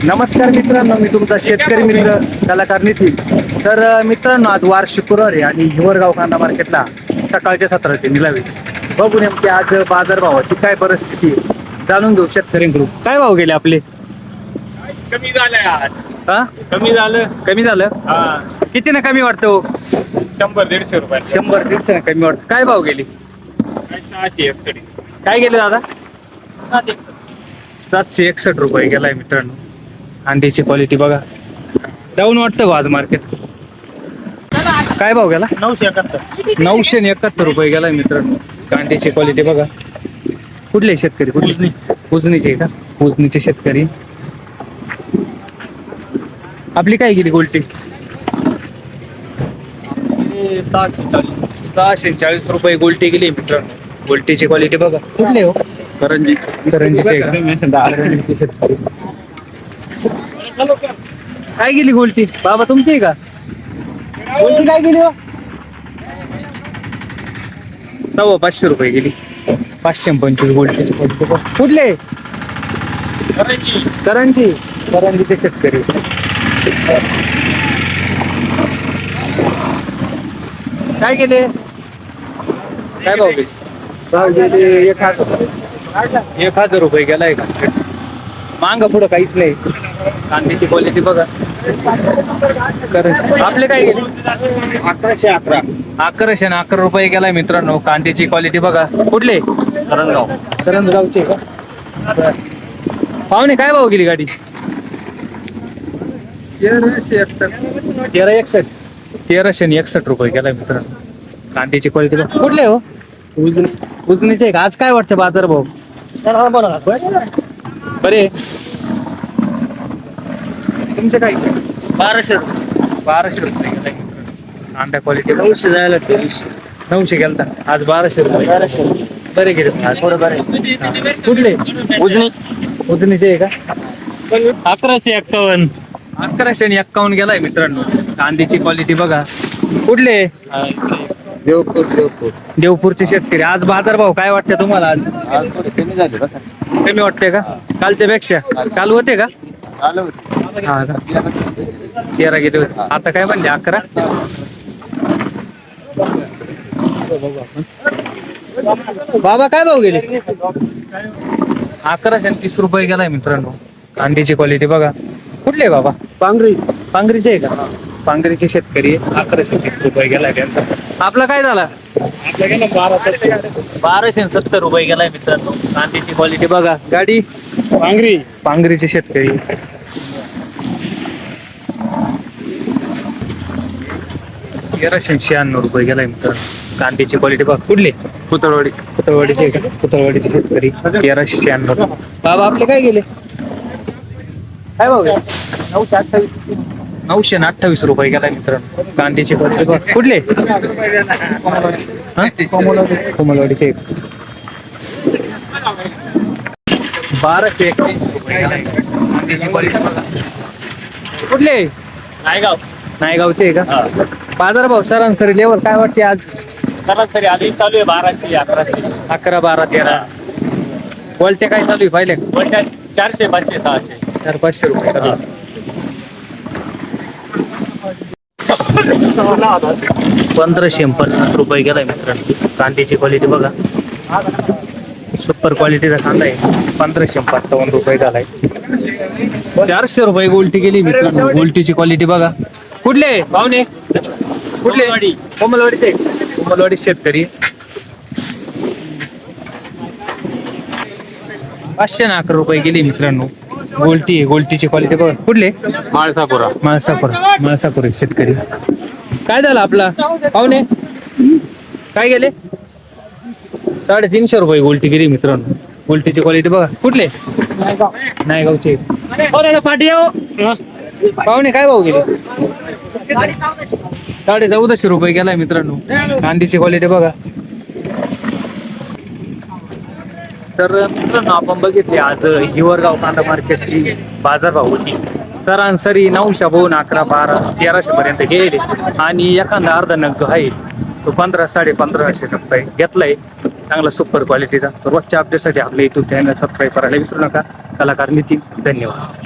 नमस्कार मित्रांनो, मी तुमचा शेतकरी मित्र कलाकार नितीन. तर मित्रांनो, आज वार शुक्रवार आहे आणि हिवरगाव कांदा मार्केटला सकाळच्या 17 निलावे. बघू नेमकी आज बाजारभावाची काय परिस्थिती आहे, जाणून घेऊ शेतकऱ्यांकडून. काय भाव गेले आपले? कमी झालंय आज. हा, कमी झालं. कमी झालं. हा, किती ना कमी वाटतं? 100-150 रुपये. 100-150 ना कमी वाटतं. काय भाव गेले? 600 एक तरी. काय गेले दादा? 700. 761 रुपये गेलाय मित्रांनो. अंड्याची क्वालिटी बघा, डाऊन वाटतं आज मार्केट. काय भाव गेला? 971. 971 रुपये गेलाय मित्रांनो. कांद्याची क्वालिटी बघा. कुठले शेतकरी? कुठले? उजनीचे का? उजनीचे शेतकरी. आपली काय गेली गोल्टी? 640 रुपये गोल्टी गेली मित्रांनो. गोल्टीची क्वालिटी बघा. कुठले हो? करंजी. करंजीचे का? करंजीचे शेतकरी. काय गेली गोल्टी बाबा तुमची आहे का? गोल्टी काय गेली हो? 550 रुपये गेली. 525 गोल्टीची क्वालिटी बघा. कुठले? करंजी. करंजीचे शेतकरी. काय गेले? काय भाव गेले? भाव गेले 1000 रुपये गेलाय का? मांग पुढं काहीच नाही. कांद्याची क्वालिटी बघा. आपले काय गेले? 1111. 1111 रुपये गेलाय मित्रांनो. कांद्याची क्वालिटी बघा. कुठले? करंजगाव. करंजगावचे का? पाहुणे काय भाव गेली गाडी? 1361 रुपये गेलाय मित्रांनो. कांद्याची क्वालिटी बघा. कुठले हो? उजनीचे का? आज काय वाटतं बाजार भाव? बरे. तुमचे काय? 1200. 1200 रुपये गेलाय मित्रांनो. कांदा क्वालिटी 900 जायला 900 गेलता. आज 1200 रुपये. 1200. बरे गेले आज. थोडं बरं. कुठले? उजनी. उजनीचे आहे का? 1151. 1151 गेलाय मित्रांनो. कांद्याची क्वालिटी बघा. कुठले? देवपूर. देवपूरचे शेतकरी. आज बाजारभाव काय वाटतं तुम्हाला? आज आज थोडे कमी झाले बघा. कमी वाटते का कालच्या पेक्षा? काल होते का? आलं होतं. हा का? 13 गेले होते. आता काय म्हणले? 11. बाबा काय भाव गेले? 1130 रुपये गेलाय मित्रांनो. अंड्याची क्वालिटी बघा. कुठले बाबा? पांगरीचे आहे का? पांगरीचे शेतकरी. 1130 रुपये गेलाय त्यांचा. आपला काय झाला? 1270 रुपये गेलाय मित्रांनो. कांद्याची क्वालिटी बघा. गाडी पांगरीचे शेतकरी. तेराशे 96 रुपये गेलाय मित्रांनो. कांद्याची क्वालिटी बघा. कुठले? पुतळवाडीचे का? पुतळवाडीचे शेतकरी. 1396. बाबा आपले काय गेले? काय भाव गेले? 928 रुपये गेलाय मित्रांनो. कांद्याची क्वालिटी बघा. कुठले? कोमलवाडीचे. 1231 रुपये गेलाय. कांद्याची क्वालिटी बघा. कुठले? नायगावचे का? बाजारभाव सरासरी लेवल काय वाटते आज? सरासरी आधी चालू आहे 1200, 1100. 11, 12, 13. क्वालिटी काय चालू आहे पाहिले? 400, 500, 600. 400-500 रुपये चालू आहे. 1550 रुपये गेलाय मित्रांनो. कांद्याची क्वालिटी बघा. सुपर क्वालिटीचा कांदा आहे. 1555 रुपये झालाय. 400 रुपये गोल्टी गेली मित्रांनो. गोल्टीची क्वालिटी बघा. कुठले पाहुणे? कुठले? कोमलवाडीचे. कोमलवाडी शेतकरी. 511 रुपये गेली मित्रांनो. गोल्टी. गोल्टीची क्वालिटी बघा. कुठले? माळसापुरा शेतकरी. काय झालं आपला पाहुणे? काय गेले? 350 रुपये गोल्टी गेली मित्रांनो. गोल्टीची क्वालिटी बघा. कुठले? नायगावचे. पाहुणे काय भाव गेले? 1450 रुपये गेलाय मित्रांनो. कांद्याची क्वालिटी बघा. तर मित्रांनो, आपण बघितले आज हिवरगाव कांदा मार्केटची बाजारभाव होती. सरासरी 900 पासून 11, 12, 1300 पर्यंत गेले आणि एखादा अर्धा नग जो आहे तो 1500-1550 रुपये घेतलाय. चांगला सुपर क्वालिटीचा. तर रोजच्या अपडेटसाठी आपल्या युट्यूब चॅनल सबस्क्राईब करायला विसरू नका. कलाकार नितीन. धन्यवाद.